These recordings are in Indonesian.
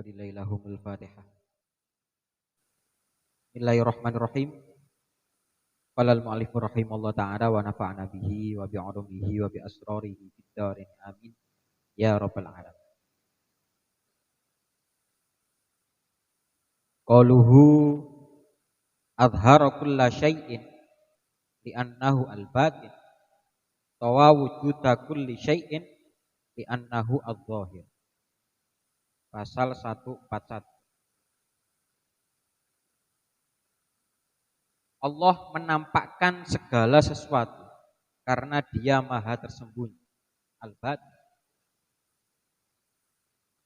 lahumul Fatihah. Bismillahirrahmanirrahim. Qala al-mu'allif rahimahullah ta'ala wa nafa'ana bihi wa bi'ulumihi wa bi asrarihi fid darin amin ya rabbal alamin. Qaluhu adhara kulla syai'in li'annahu al-batin tawa wujuda kulli syai'in li'annahu adh-dhahir. Pasal 141. Allah menampakkan segala sesuatu karena Dia Maha tersembunyi. Al-Batin.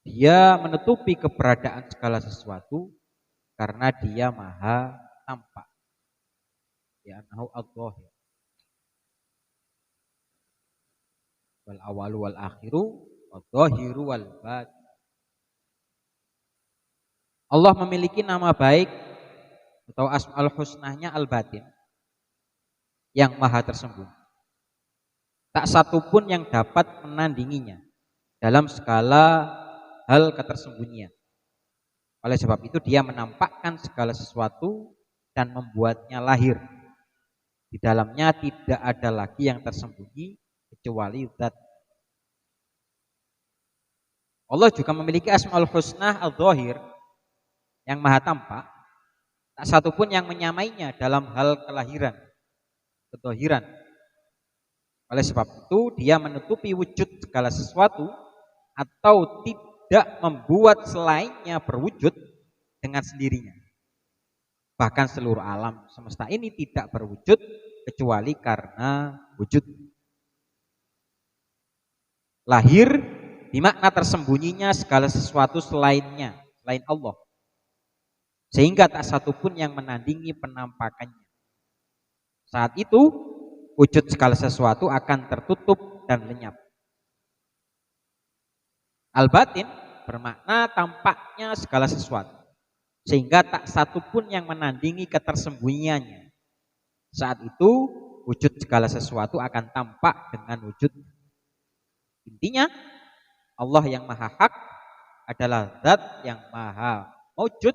Dia menutupi keberadaan segala sesuatu karena Dia Maha tampak. Ya annahu adh-dhahir. Wal awalu wal akhiru wadh-dhahiru wal batin. Allah memiliki nama baik atau asmaul husnahnya al-batin, yang maha tersembunyi. Tak satu pun yang dapat menandinginya dalam segala hal ketersembunyian. Oleh sebab itu Dia menampakkan segala sesuatu dan membuatnya lahir. Di dalamnya tidak ada lagi yang tersembunyi kecuali zat. Allah juga memiliki asmaul husnah al-dhahir, yang maha tampak. Tak satu pun yang menyamainya dalam hal kelahiran, kedohiran. Oleh sebab itu Dia menutupi wujud segala sesuatu atau tidak membuat selainnya berwujud dengan sendirinya. Bahkan seluruh alam semesta ini tidak berwujud kecuali karena wujud. Lahir dimakna tersembunyinya segala sesuatu selainnya, selain Allah. Sehingga tak satu pun yang menandingi penampakannya. Saat itu wujud segala sesuatu akan tertutup dan lenyap. Al-batin bermakna tampaknya segala sesuatu, sehingga tak satu pun yang menandingi ketersembunyiannya. Saat itu wujud segala sesuatu akan tampak dengan wujud. Intinya Allah yang maha hak adalah zat yang maha wujud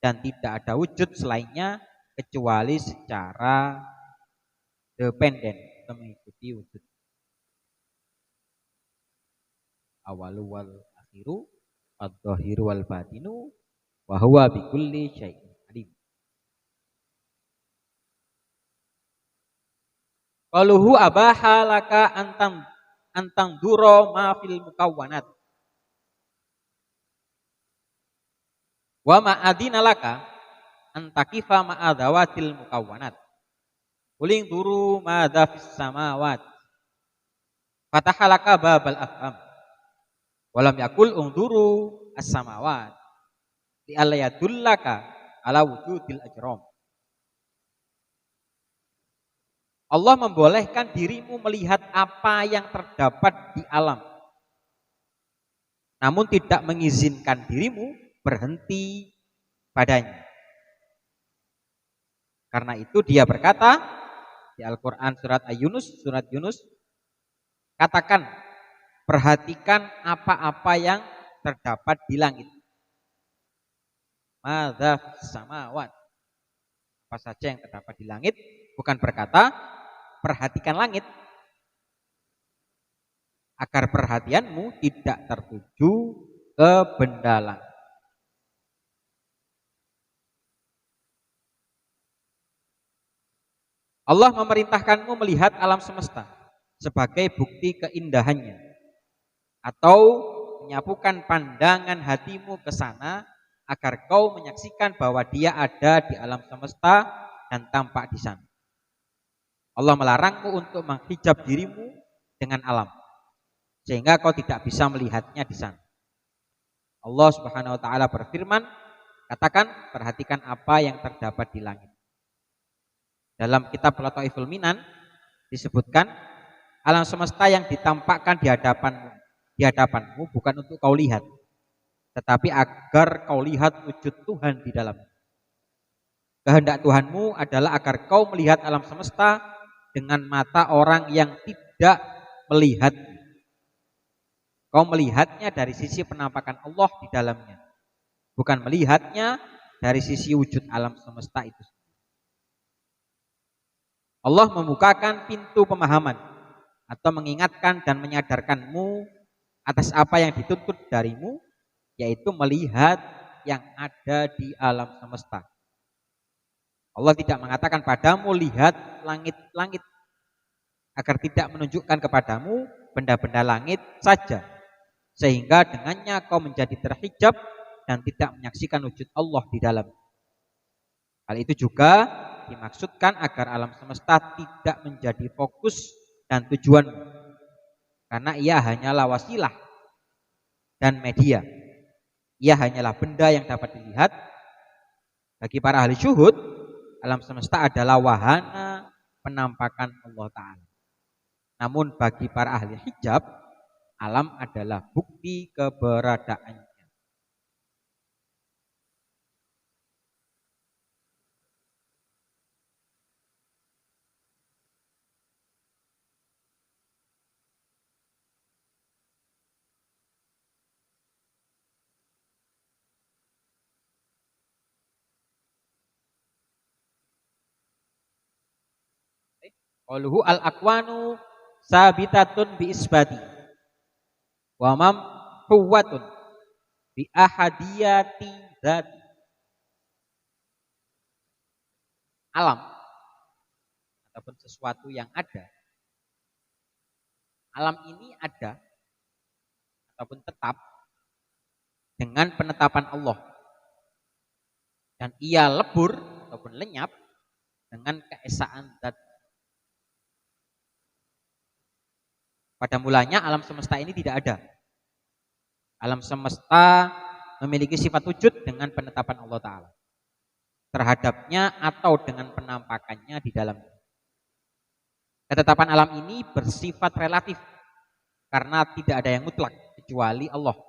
dan tidak ada wujud selainnya kecuali secara dependen mengikuti wujud. Awalu wal akhiru adh-dhahiru wal batinu wa huwa bikulli syai'in alim. Qaluhu abaha laka antang duro ma fil mukawwanat wa ma'adina laka antakifa ma'adawatil mukawwanat. Uling duru ma'adha fis samawat fatahalaka babal afham walam yakul ungduru as-samawat li'alla yadullaka ala wujudil ajram. Allah membolehkan dirimu melihat apa yang terdapat di alam, namun tidak mengizinkan dirimu berhenti padanya. Karena itu Dia berkata di Al-Quran surat Yunus, katakan, perhatikan apa-apa yang terdapat di langit. Madza fis samawat. Apa saja yang terdapat di langit, bukan berkata perhatikan langit, agar perhatianmu tidak tertuju ke benda langit. Allah memerintahkanmu melihat alam semesta sebagai bukti keindahannya, atau menyapukan pandangan hatimu ke sana agar kau menyaksikan bahwa Dia ada di alam semesta dan tampak di sana. Allah melarangmu untuk menghijab dirimu dengan alam, sehingga kau tidak bisa melihatnya di sana. Allah Subhanahu wa taala berfirman, katakan, perhatikan apa yang terdapat di langit. Dalam kitab Lataiful Minan disebutkan, alam semesta yang ditampakkan di hadapanmu bukan untuk kau lihat, tetapi agar kau lihat wujud Tuhan di dalamnya. Kehendak Tuhanmu adalah agar kau melihat alam semesta dengan mata orang yang tidak melihat. Kau melihatnya dari sisi penampakan Allah di dalamnya, bukan melihatnya dari sisi wujud alam semesta itu. Allah membukakan pintu pemahaman atau mengingatkan dan menyadarkanmu atas apa yang dituntut darimu, yaitu melihat yang ada di alam semesta. Allah tidak mengatakan padamu lihat langit-langit, agar tidak menunjukkan kepadamu benda-benda langit saja, sehingga dengannya kau menjadi terhijab dan tidak menyaksikan wujud Allah di dalam. Hal itu juga dimaksudkan agar alam semesta tidak menjadi fokus dan tujuanmu, karena ia hanyalah wasilah dan media. Ia hanyalah benda yang dapat dilihat. Bagi para ahli syuhud, alam semesta adalah wahana penampakan Allah Ta'ala. Namun bagi para ahli hijab, alam adalah bukti keberadaannya. Qauluhu al-aqwanu sabitatun bi isbati wa mamhuwatun bi ahadiyati dzati. Alam ataupun sesuatu yang ada, alam ini ada ataupun tetap dengan penetapan Allah, dan ia lebur ataupun lenyap dengan keesaan zat. Pada mulanya alam semesta ini tidak ada. Alam semesta memiliki sifat wujud dengan penetapan Allah Ta'ala terhadapnya atau dengan penampakannya di dalamnya. Ketetapan alam ini bersifat relatif karena tidak ada yang mutlak kecuali Allah.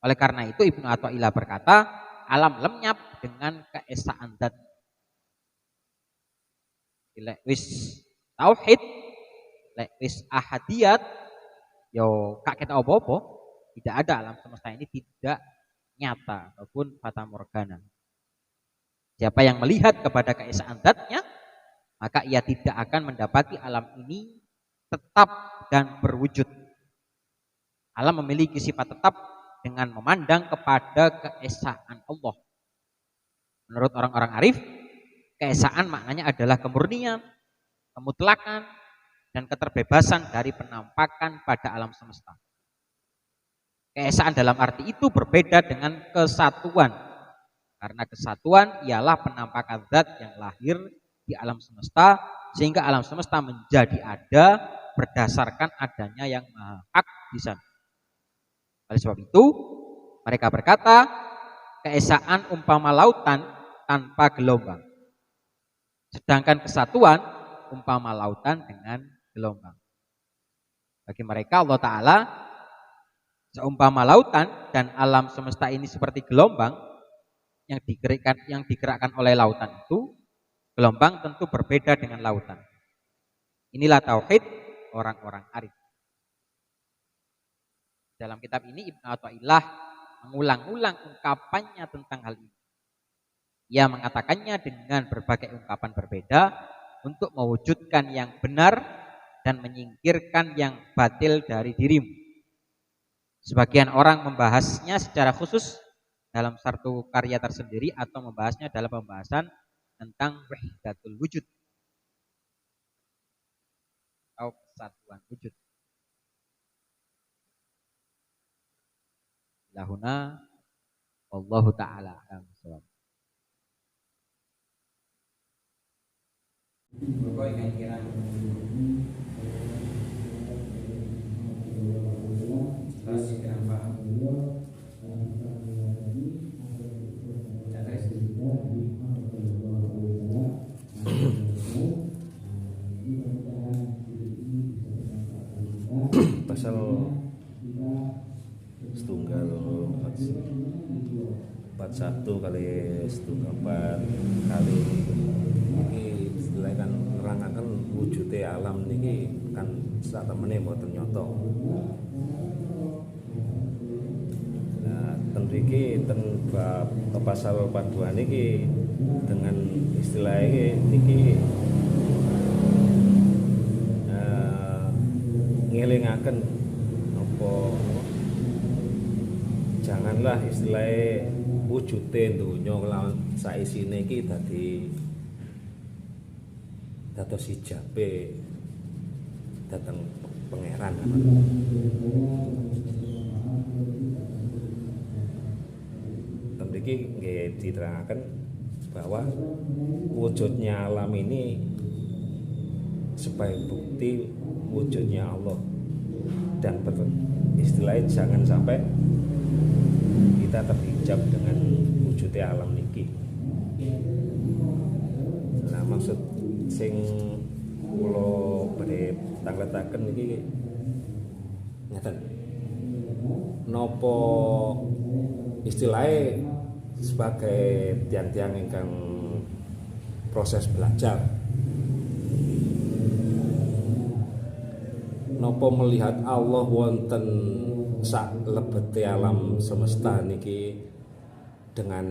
Oleh karena itu Ibnu Athaillah berkata, alam lenyap dengan keesaan zat. Wis tauhid, wis ahadiyat, yo kaget apa-apa, tidak ada, alam semesta ini tidak nyata ataupun fata morgana. Siapa yang melihat kepada keesaan zatnya, maka ia tidak akan mendapati alam ini tetap dan berwujud. Alam memiliki sifat tetap dengan memandang kepada keesaan Allah. Menurut orang-orang arif, keesaan maknanya adalah kemurnian, kemutlakan, dan keterbebasan dari penampakan pada alam semesta. Keesaan dalam arti itu berbeda dengan kesatuan, karena kesatuan ialah penampakan zat yang lahir di alam semesta, sehingga alam semesta menjadi ada berdasarkan adanya yang maha hak di sana. Oleh sebab itu mereka berkata, keesaan umpama lautan tanpa gelombang, sedangkan kesatuan umpama lautan dengan gelombang. Bagi mereka Allah Ta'ala seumpama lautan, dan alam semesta ini seperti gelombang yang digerakkan oleh lautan itu. Gelombang tentu berbeda dengan lautan. Inilah tauhid orang-orang arif. Dalam kitab ini Ibnu Athaillah mengulang-ulang ungkapannya tentang hal ini. Ia mengatakannya dengan berbagai ungkapan berbeda untuk mewujudkan yang benar dan menyingkirkan yang batil dari dirimu. Sebagian orang membahasnya secara khusus dalam satu karya tersendiri atau membahasnya dalam pembahasan tentang wahdatul wujud atau kesatuan wujud. Lahuna Allahu Ta'ala a'lam. Pasal setunggal 41 kali setunggal 4 kali ini istilahnya kan nerangaken wujude alam niki kan sak temene mboten nyata. mriki ten bab pasal 42 niki dengan istilah niki ngelingaken apa janganlah istilahnya wujude donya kelawan saisine iki dadi dados hijabe dateng pangeran. Mriki nggih diterangaken bahwa wujudnya alam ini sebagai bukti wujudnya Allah dan istilahnya jangan sampai kita terhijab dengan wujudnya alam niki. Nah maksud sing kula badhe tangletaken niki ngeten. Napa istilahnya sebagai tiang-tiang ingkang proses belajar, napa melihat Allah wonten sak lebete alam semesta niki dengan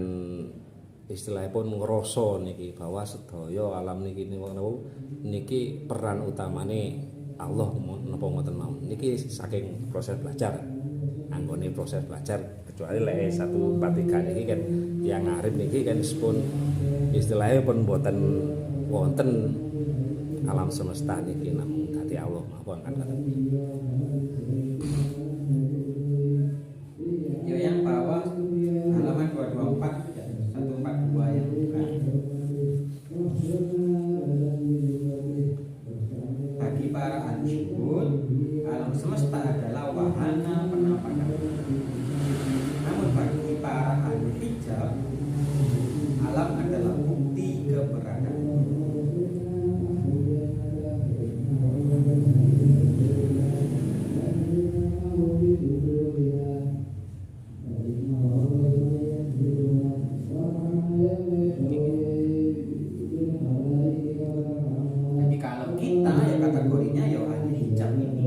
istilahnya pun ngerasa niki bahwa sedaya alam niki peran utamane Allah napa ngoten mawon niki saking proses belajar anggone proses belajar kecuali lek 143 niki kan yang ngarep niki kan pun istilahnya pun boten wonten alam semesta niki namung dadi Allah mawon kan ngoten. Yang bawah halaman 224 142 yang bukan. Bagi para anjurut, alam semesta adalah wahana penampakan. Namun bagi para ahli hijab, alam adalah bukti keberadaan. Jadi kalau kita ya kategorinya ya ahli hijab ini.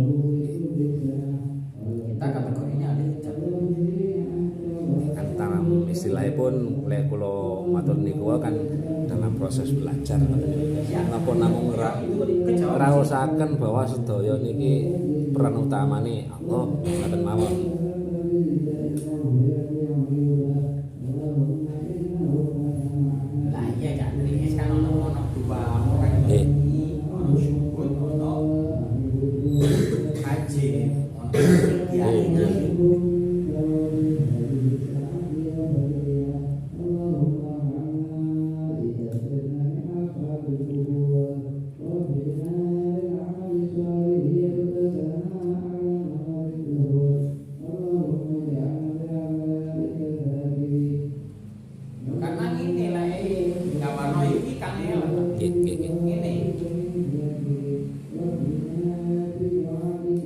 Kita kategorinya ahli hijab. Kan dalam istilahnya pun lek kula matur niku kan dalam proses belajar napa namung ngraosaken bahwa sedaya niki peran utamane Allah ngoten mawon. Lah iya kan ini kan ono dua orang ini ono syukur ono haji ono kiai. Karena ini lah nggak warna ini kan ya ini.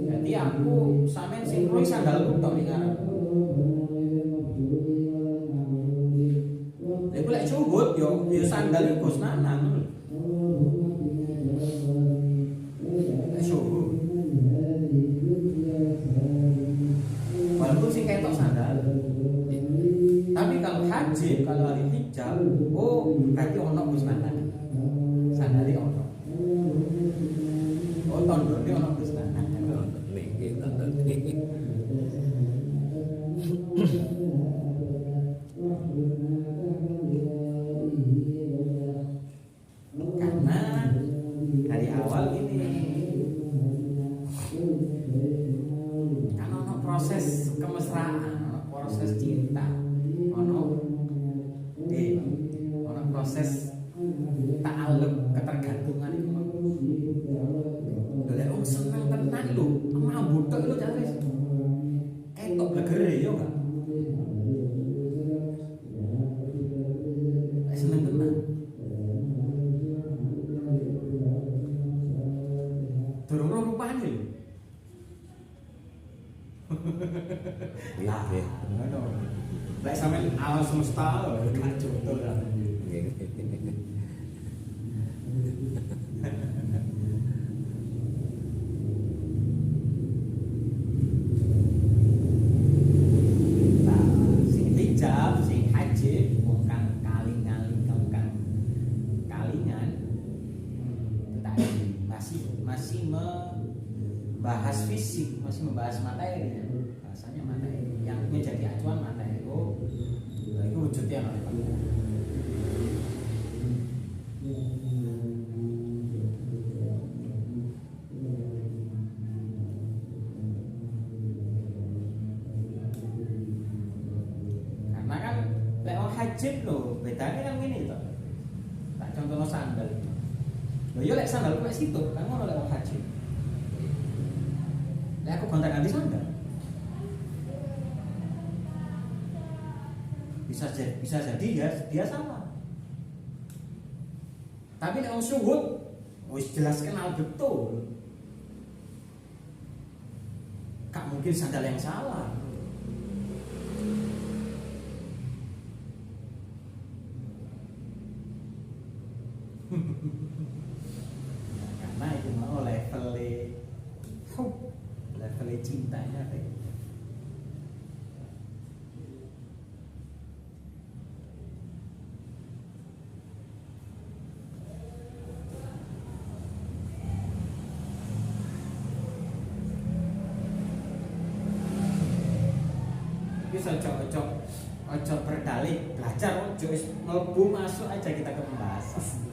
Jadi aku sampean sinkron sandalku tok ning ngarep. Lha lek cuwut yo sandal iku Gus Nanang. Lek cuwut. Walaupun sing ketok sandal. Tapi kalau haji, kalau ahli hijab, oh berarti ono Gus Nanang. Sandali ono. Oh tondone ono Gus Nanang. Niki niki. Karena dari awal ini kan ono proses kemesraan, ono proses cinta, ono proses ta'alluq ketergantungan itu. Lha wong seneng tenan lho, mabuk tok lho jare. Ketok blegere yo enggak. Seneng tenan. Durung rupane lho. Iya nggih. Lek sampean alam semesta lho gak contoh lah. Nah, sing bahas fisik, masih membahas materi ya. Bahasanya materi, yang menjadi acuan materi. Oh, itu wujudnya oleh Pak. Karena kan lewat hajib loh, bedanya kan gini toh. Tak contohnya sandal. Loh iya lek sandal kok situ, kan ngono lek wong haji. Lek aku gonta-ganti sandal. Bisa jadi ya dia salah. Tapi nek wong suhud wis jelas kenal betul. Gak mungkin sandal yang salah. Karena itu mau level cintanya kayak gitu. Bisa ojo berdalih belajar ojo mlebu masuk aja kita ke pembahasan.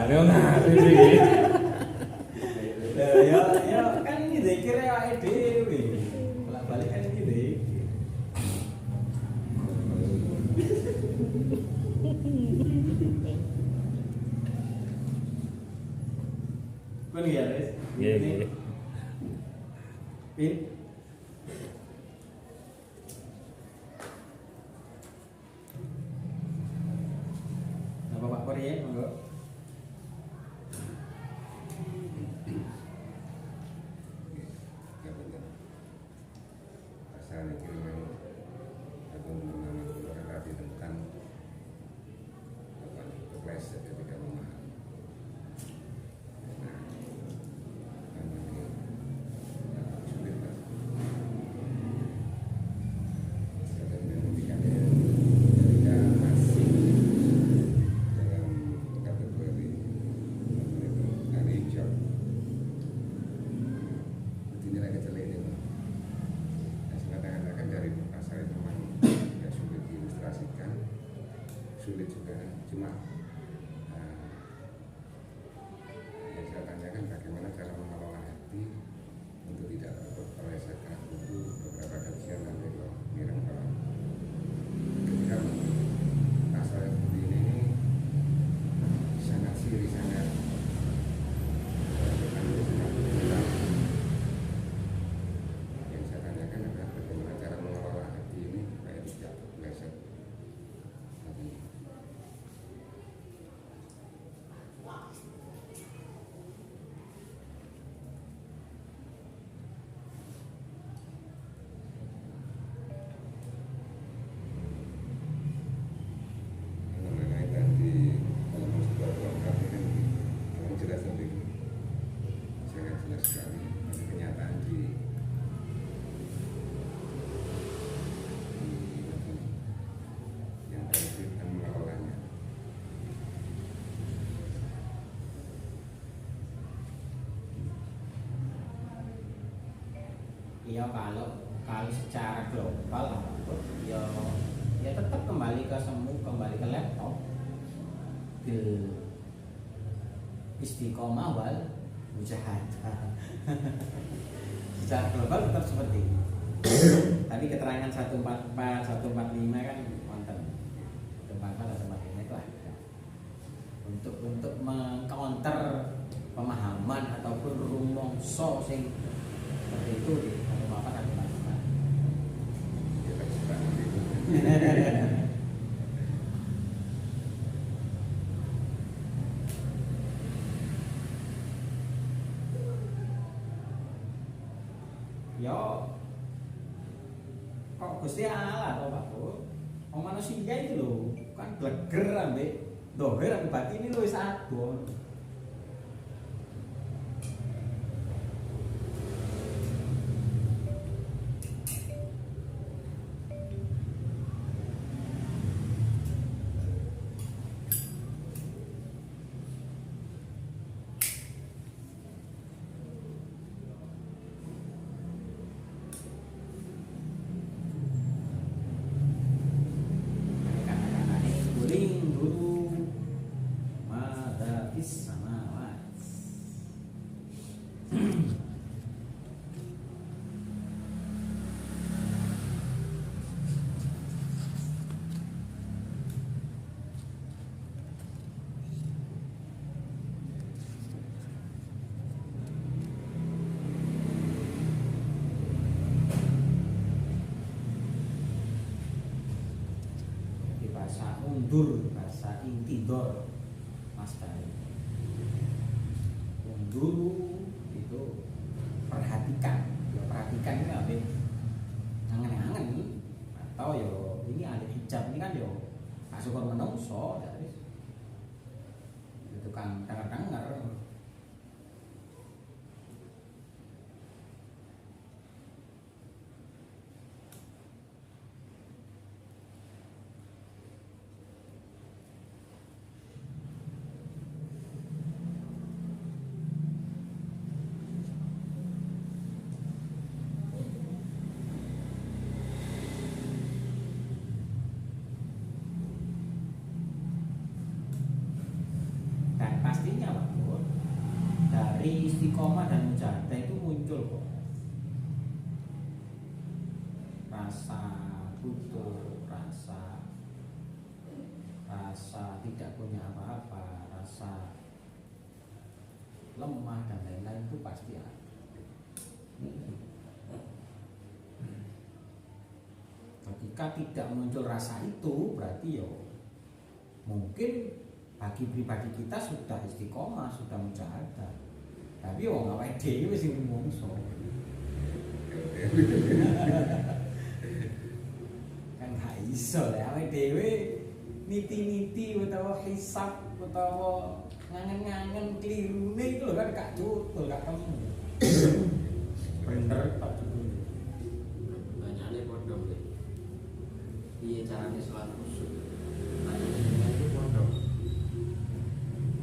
Ya kan ini zikir awake dhewe. Bolak-balik kan iki zikir. Kon ya, Res. Iya. Pin. Nah, Bapak Korea, monggo. Pasal ini memang aku mengenai tentang kepleset ketika memahami. Sulit juga, cuma yang saya tanyakan bagaimana cara mengelola hati untuk tidak terpelesetkan itu beberapa kajian nanti kalau mireng kalau ketika pasal seperti ini sangat siri sangat yang saya tanyakan adalah bagaimana cara mengelola hati ini supaya tidak terpeleset. Ya kalau secara global ya tetap kembali ke semu, kembali ke laptop, bil istiqomah wal mujahadah. Secara global tetap seperti ini. Tapi keterangan 144, 145 kan konten. 144, 145 itu ada. Untuk mengcounter pemahaman ataupun rumongso sing seperti itu di 144, 145. Ya kok Gusti Allah toh Pak Bu. Wong manusia itu lho, kan bleger ambek dohir ambek batin ini lho wis abon. undur, bahasa intidor mas tadi. Undur itu perhatikan, ya perhatikan ini apa? Angen-angen atau yo ini ahli hijab ini kan yo gak syukur menungso jadi itu kan denger-denger. Dan pastinya Pak Bud, dari istiqomah dan mujahadah itu muncul kok rasa butuh, rasa tidak punya apa-apa, rasa lemah dan lain-lain itu pasti ada. Ketika tidak muncul rasa itu berarti yo mungkin bagi pribadi kita sudah istiqomah, sudah mujahadah. Tapi wong awake dhewe wis rumangsa. Kan gak iso lek awake dhewe niti-niti utawa hisab utawa ngangen-ngangen klirune itu lho kan gak cutul, gak temu. Bener Pak Jokowi. Banyaknya pondok deh. Piye carane sholat khusyuk? Tanya itu pondok.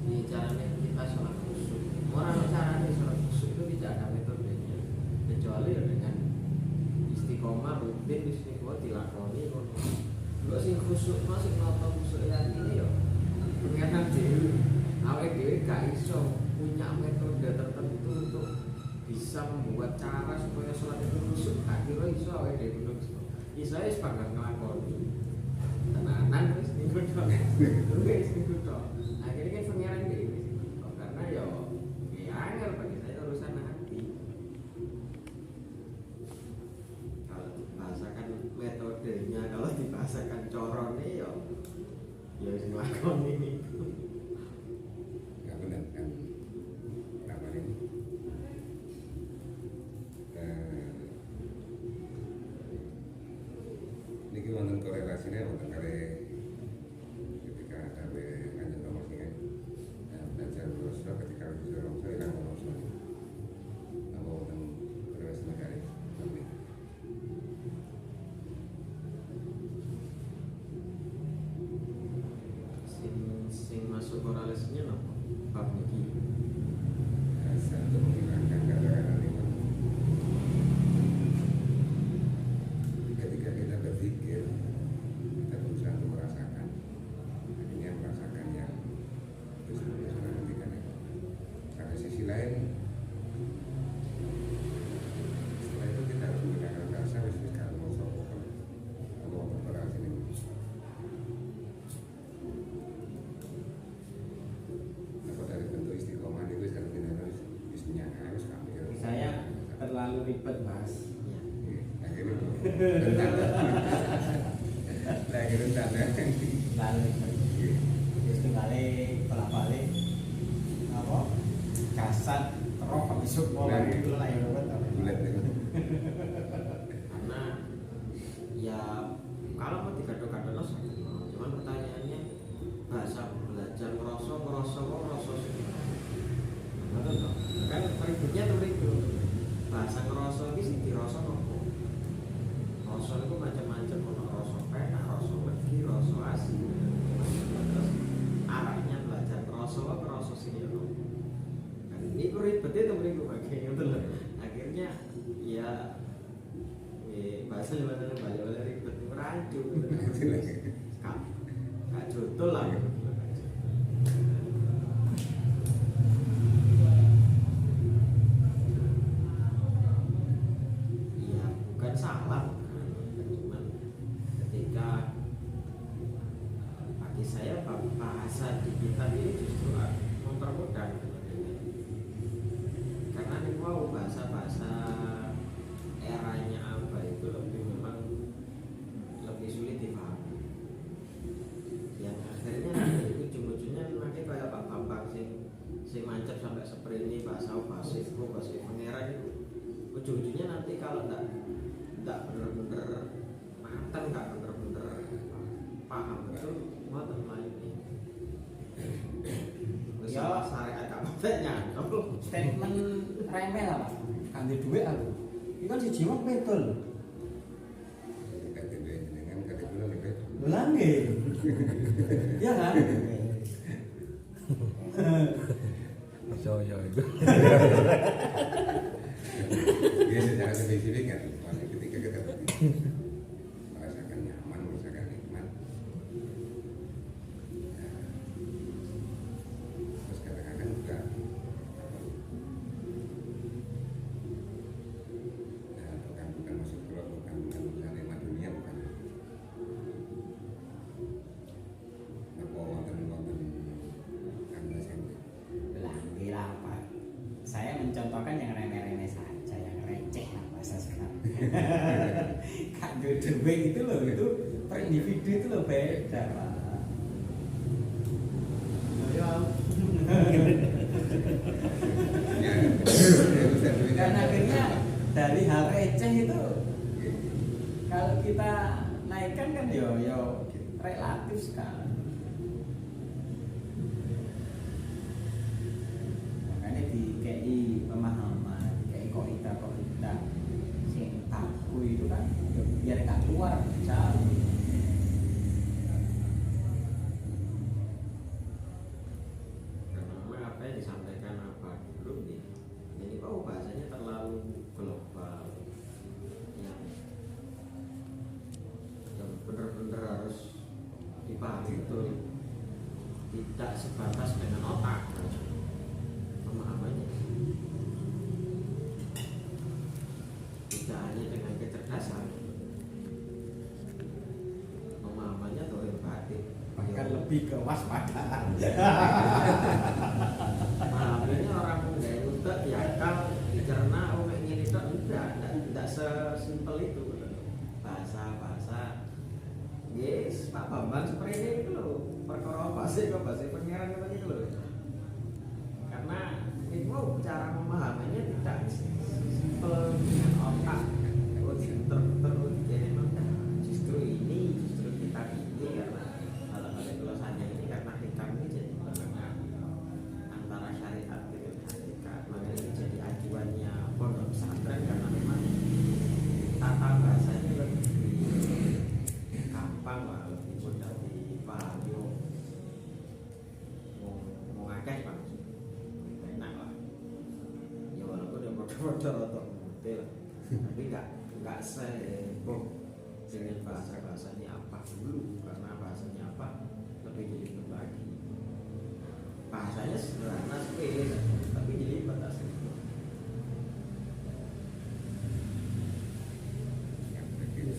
Piye carane kita sholat khusyuk? Orang carane sholat khusyuk itu tidak ada metodenya, kecuali dengan istiqomah rutin istiqomah dilakoni. Kalau sing khusyuk masih nonton khusyuk ini ya, pengen dhewe. Awake dhewe gak iso punya metode tertentu untuk bisa membuat cara supaya sholat itu khusyuk. Akhirnya iso awake dhewe iso wis pangkat nglakoni. Tenanan wis niku tok. Wis niku tok. Akhirnya kan pengiran dhewe karena ya angel bagi saya urusan hati. Kalau dibahasakan metodenya, kalau dibahasakan corone ya wis nglakoni niku. Nggak benar kan kenapa ini niki wonten korelasinya wonten kali ketika ada kanjeng Rama sing belajar Rasul ketika belajar Rasul kan Rasul apa wonten korelasinya kali tapi Sing masuk korelasinya napa? Bab niki. asal untuk menghilangkan kata-kata itu ketika kita berpikir kita berusaha untuk merasakan akhirnya merasakan yang sesungguhnya sudah nantikan itu pada sisi lain setelah itu kita harus menggunakan rasa wis kalau mau sopokan atau mau berperasaan ini apa dari bentuk istiqomah itu kalau kita harus menyangka harus kami Saya terlalu ribet Mas. akhirnya rentan Terlalu ribet. Terus tunggale bolak-balik apa? Kasat terus besok pola itu lah yang ribet. bulat itu Karena ya kalau mau digaduh-gaduh cuman pertanyaannya bahasa belajar ngerasa sih. Betul toh? Kan ributnya tuh itu bahasa ngerasa ini sih dirasa nopo. Rasa itu macam-macam, ono rasa penak, rasa wedi, rasa asin. Terus arahnya belajar ngerasa apa ngerasa sini ya. Kan ini ribetnya tuh itu bagian itu loh. Akhirnya ya bahasa jabatan balik ribet rancu. Kak jodoh lah. Iya, bukan salah, cuman ketika bagi saya bahasa di kitab ini justru mempermudah, karena ini mau bahasa-bahasa eranya apa itu lebih memang lebih sulit dipahami. Yang ujung-ujungnya nanti kalau enggak bener-bener matang, enggak bener-bener paham betul mau lain ini. Ya, Syariat gak patenya. statement remeh lah Pak. Ganti duit aku. Itu kan si jiwa betul. Ganti duit jenengan, ganti bulan lebih. Ulang ya kan? Saya itu. Dia secara spesifik kan, ketika kita merasakan nyaman, merasakan nikmat. Ya. Terus kadang-kadang juga bukan masuk keluar, bukan nikmat dunia, bukan. Apa wonten anda sendiri? Belanggi lah Pak. Saya mencontohkan yang remeh-remeh saja, yang receh lah bahasa sekarang. Ganti duit itu loh, itu per individu itu loh beda Pak. Ya, dan akhirnya dari hal receh itu kalau kita naikkan kan yo relatif sekali. Makanya di KI pemahaman, KI koita sing taku itu kan yo biar gak keluar jauh. Karena apa yang disampaikan apa dulu nih, jadi kok bahasanya terlalu global, yang benar-benar harus dipahami betul, tidak sebatas dengan otak pemahamannya, tidak hanya dengan kecerdasan pemahamannya atau batin, Bahkan lebih ke waspadaan. Malamnya orang muda itu tak diakal, dicerna, ini itu tidak sesimpel itu. Bahasa, yes, Pak Bambang seperti itu loh. Perkara bahasa pengiran itu loh. Karena itu cara memahaminya tidak simpel dengan otak. Justru kita ini karena kalau tulisannya ini karena hikam ini jadi penengah antara syariat dengan hakikat, makanya ini jadi acuannya pondok pesantren karena memang tata bahasanya lebih gampang lah, lebih mudah dipahami, mau ngakeh bang, enak lah. Ya walaupun dia bodoh-bodoh atau model, tapi nggak seheboh dengan bahasanya apa dulu, karena bahasanya apa lebih jelimet lagi. Bahasanya sederhana sepele, tapi jelimet asli.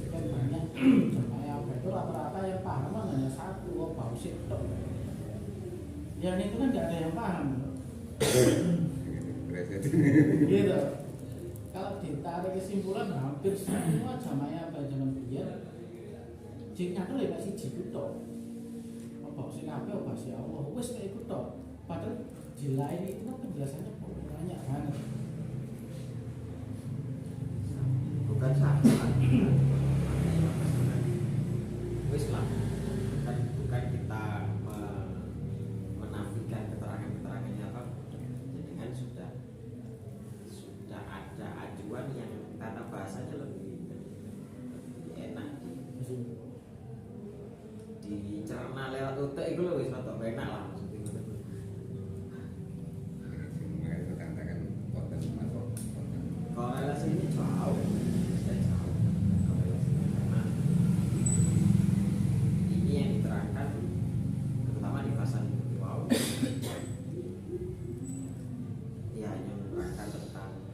Kan banyak jamaah apa itu rata-rata yang paham kan hanya satu, oh bausit tok. Yang itu kan nggak ada yang paham. Gitu. Kalau ditarik kesimpulan hampir semua jamaah apa zaman biar jiknya tuh lewat si jik tok. Oh bausit apa? Oh bausit Allah. Wes kayak ikut tok. Padahal jila ini itu penjelasannya banyak banget. Bukan salah, wis lah, bukan kita menafikan keterangan-keterangannya apa, jadi kan sudah ada ajuan yang tata bahasanya lebih enak dicerna lewat utek itu loh, wis rada enak lah maksudnya. Korelasi ini jauh, karena ini yang diterangkan terutama di pasal ini, wow, ya hanya menerangkan tentang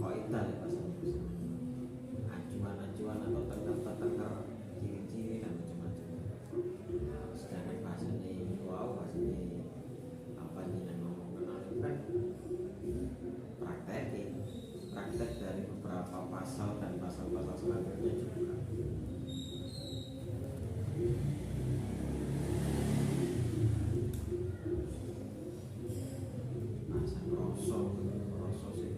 kaidah ya pasal ini, acuan-acuan atau tengger-tengger ciri-ciri dan macam-macam. Sedangkan pasal ini, wow, pasal ini apa nih yang ngomong kenal itu kan praktek dari beberapa pasal dan pasal-pasal selanjutnya juga. Masa rosok sih.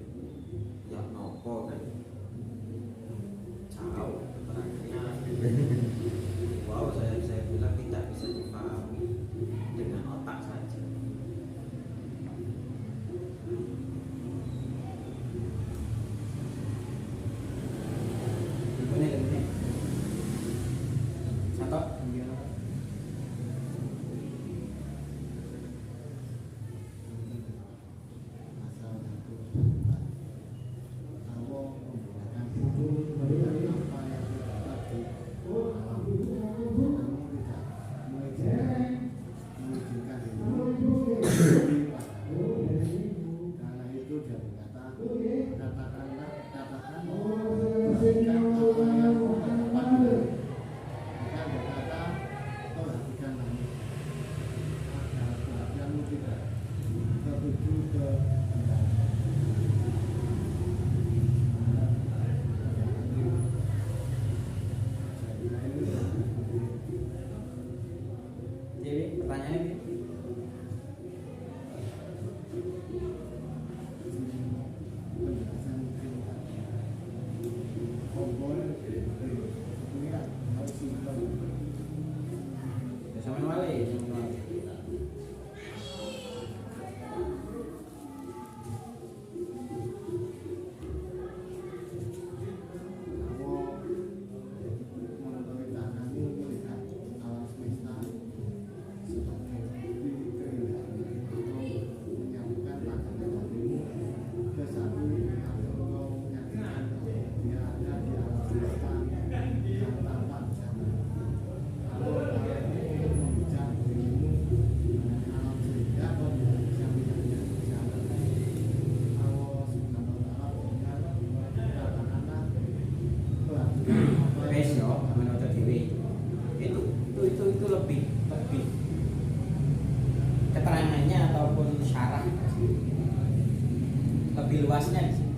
luasnya di sini.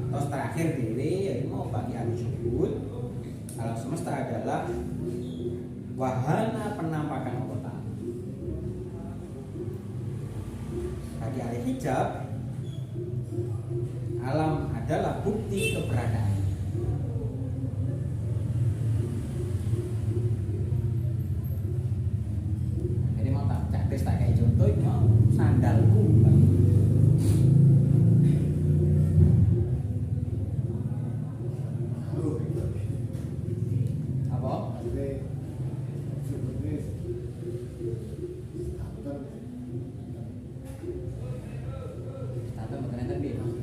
Terus terakhir dewe yaitu mau bagi ahli syuhud, alam semesta adalah wahana penampakan Allah Ta'ala. Bagi ahli hijab, alam adalah bukti keberadaan. Jadi mau tak kayak contoh itu mau sandalku. Apa? Status bukan enten piye, Mas?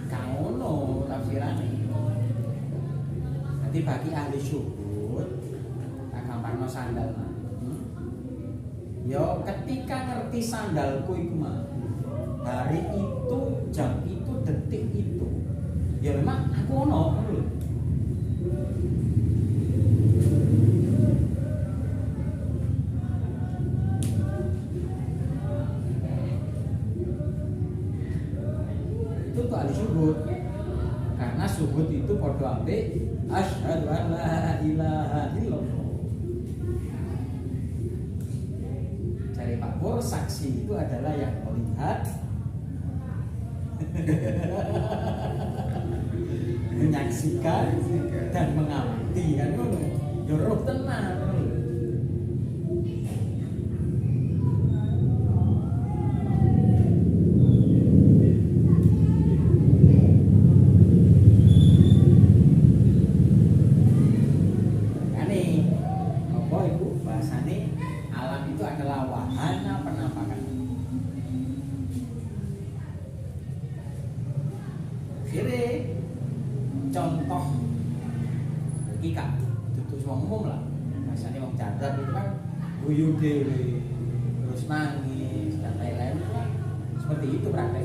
Kaono tafsirane. Jadi bagi ahli syuhud, tak gampangno sandal mah. Yo ketika ngerti sandalku iku mah, hari itu, jam itu, detik itu, ya memang aku ono lho. Itu tuh ahli syuhud. Karena syuhud itu padha ambek asyhadu an la ilaha illallah. Cari Pak Pur, saksi itu adalah yang melihat, menyaksikan dan mengamati kan ngono. Yo roh tenan. Contoh iki Kak, dudu wong umum lah. Biasane wong cacat itu kan guyu dhewe, terus nangis dan lain-lain. Seperti itu praktek.